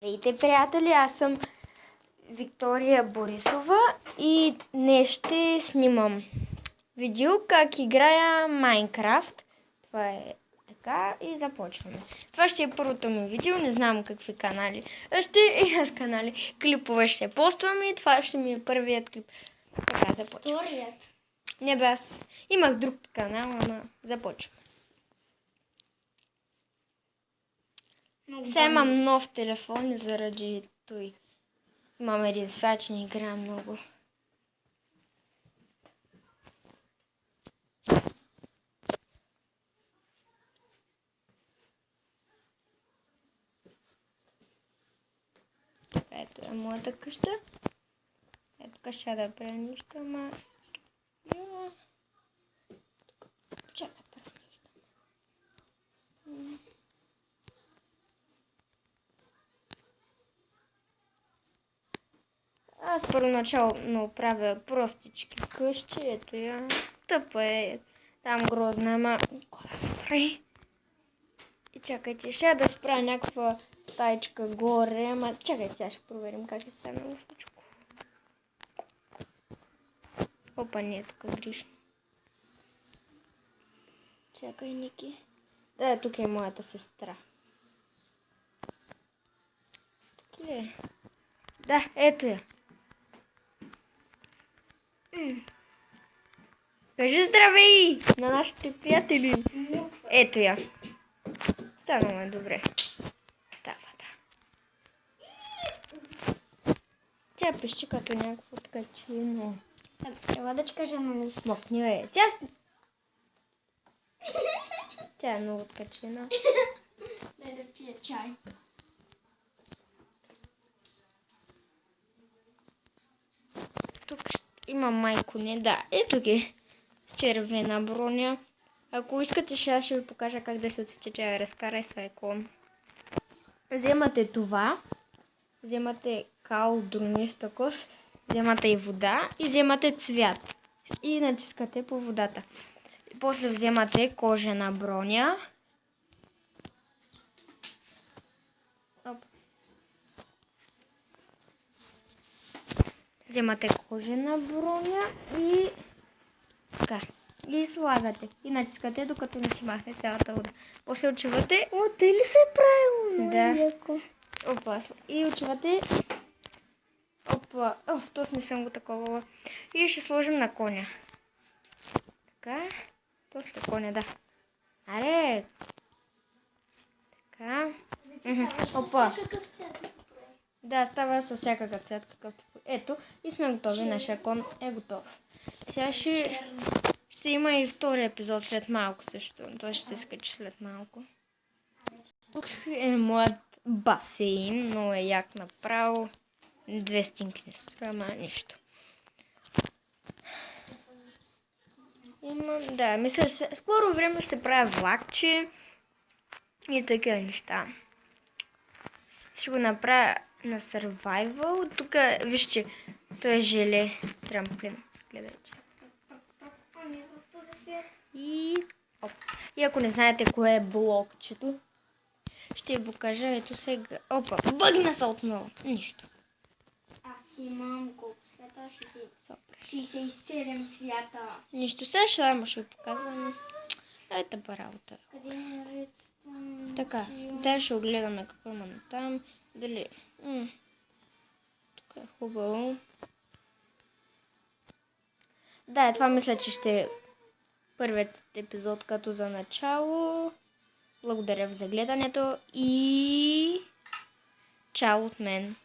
Здравейте, приятели! Аз съм Виктория Борисова и днес ще снимам видео как играя Майнкрафт. Това е така и започваме. Това ще е първото ми видео, не знам какви канали. Ще и аз канали. Клипове ще поствам и това ще ми е първият клип. Така, започвам. Вторият. Не бе, аз имах друг канал, ама започвам. Сега имам нов телефон и заради той. Имам един свят и не играя много. Ето е моята къща. Ето къща да правя нищо, ама... Чакай, правя нищо. Аз първоначално правя простички къщи, ето я. Тъпа е, там грозна, ама какво да се прави? И чакайте, ще да спра някаква стаечка горе, ама чакайте, сега ще проверим как е станало всичко. Опа, не е тук грешно. Чакай, Ники. Да, тук е моята сестра. Тук ли е? Да, ето я. Кажи здравей на нашите приятели. Ето я. Станало е добре. Става, да. Тя пищи като някакво ткачино. Трябва да ти кажа на нещо. Мокни, бе. Тя е много ткачина. Дай да пия чай. Тук има майко, не, да. Ето ги. С червена броня. Ако искате, ще ви покажа как да се отсече разкарай свой кон. Вземате това. Вземате кал, друниста кос. Вземате и вода. И вземате цвят. И натискате по водата. После вземате кожена броня. Оп. Вземате кожена броня и така. И слагате. И натискате, докато не си махне цялата вода. После отивате. О, те ли се правилно? Да. Опа. И отивате. Опа. То не съм го такова. И ще сложим на коня. Така. То след коня, да. Аре. Така. Опа. Да, става със всякакъв цвят, какъвто. Ето, и сме готови. Нашия кон е готов. Сега ще има и втори епизод след малко също. Той ще се скачи след малко. Тук е моят басейн, но е як направо. 2 стинки не струва, ама нищо. Да, мисля, скоро време ще правя влакче и такива неща. Ще го направя на survival. Тук, вижте, той е желе трамплин. Гледайте. И ако не знаете кое е блокчето, ще ви покажа. Ето сега. Опа, бъгна се отново. Нищо. Аз имам колко свята? 67 свята. Нищо. Сега ще ви показвам. Ето ба работа. Къде е редстон? Така, да ще огледаме какво има там. Дали... Тук е хубаво. Да, това мисля, че ще е първият епизод като за начало. Благодаря ви за гледането и чао от мен.